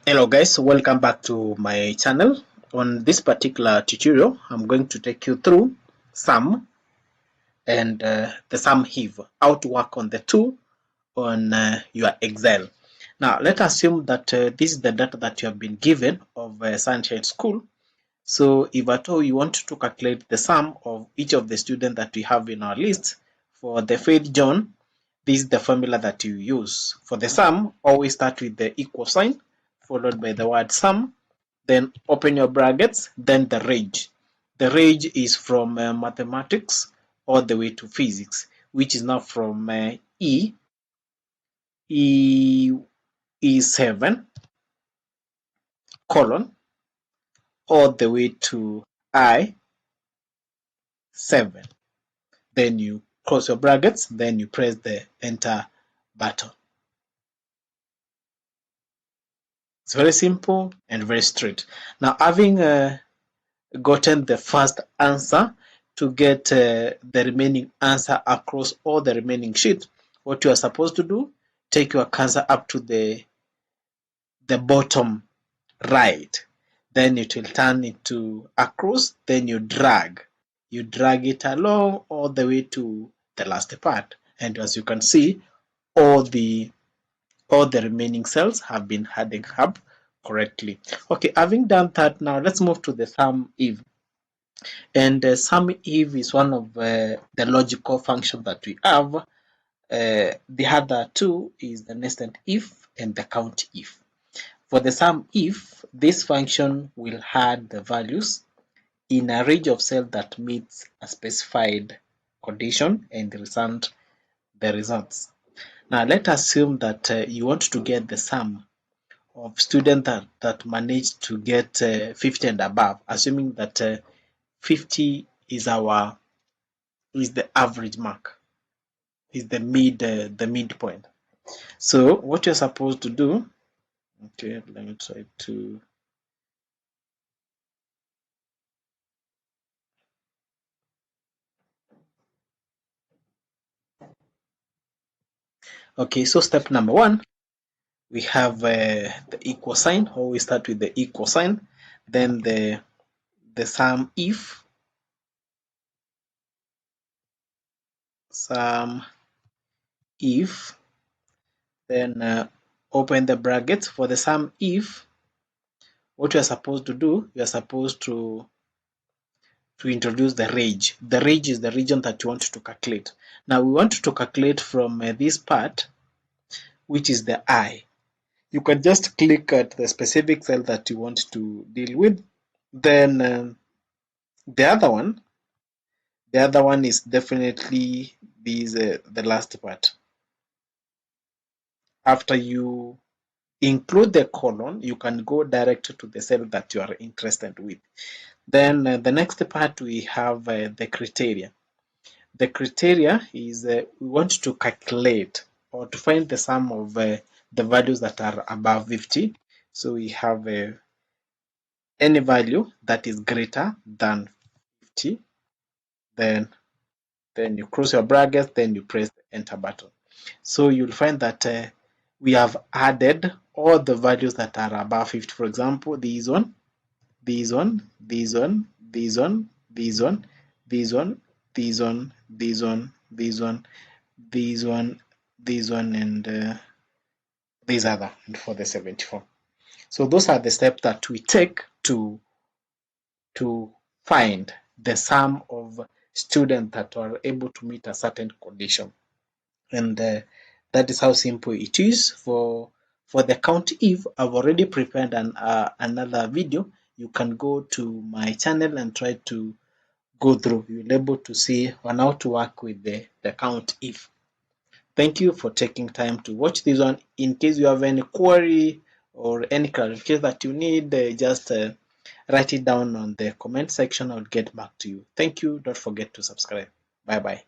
Hello guys, welcome back to my channel. On this particular tutorial, I'm going to take you through sum and the SUMIF, how to work on the two on your Excel. Now, let's assume that this is the data that you have been given of Sunshine School. So if at all you want to calculate the sum of each of the students that we have in our list, for the Faith John, this is the formula that you use. For the sum, always start with the equal sign, followed by the word sum, then open your brackets, then the range. The range is from mathematics all the way to physics, which is now from E7 colon all the way to I7. Then you close your brackets, then you press the enter button. It's very simple and very straight. Now, having gotten the first answer, to get the remaining answer across all the remaining sheets, what you are supposed to do, take your cursor up to the bottom right, then it will turn it to across, then you drag it along all the way to the last part, and as you can see, all the remaining cells have been adding up correctly. Okay, having done that, now let's move to the SUMIF. And SUMIF is one of the logical functions that we have. The other two is the nested if and the count if. For the SUMIF, this function will add the values in a range of cells that meets a specified condition and return the results. Now let's assume that you want to get the sum of students that managed to get 50 and above, assuming that 50 is the average mark, is the midpoint. So what you're supposed to do, okay, let me try to, okay, so step number one, we have the equal sign. Always start with the equal sign, then the SUMIF, then open the brackets. For the SUMIF, what you are supposed to do, you are supposed to introduce the range. The range is the region that you want to calculate. Now we want to calculate from this part, which is the I. You can just click at the specific cell that you want to deal with. Then the other one is definitely this the last part. After you include the colon, you can go direct to the cell that you are interested with. Then the next part, we have the criteria. The criteria is we want to calculate or to find the sum of the values that are above 50. So we have any value that is greater than 50. Then you close your brackets, then you press the enter button. So you'll find that we have added all the values that are above 50. For example, this one, this one, this one, this one, this one, this one, this one, this one, this one, this one, this one, and this other, and for the 74. So those are the steps that we take to find the sum of students that are able to meet a certain condition. And that is how simple it is. For the count if, I've already prepared another video. You can go to my channel and try to go through. You'll be able to see on how to work with the count if. Thank you for taking time to watch this one. In case you have any query or any clarification that you need, just write it down on the comment section. I'll get back to you. Thank you. Don't forget to subscribe. Bye bye.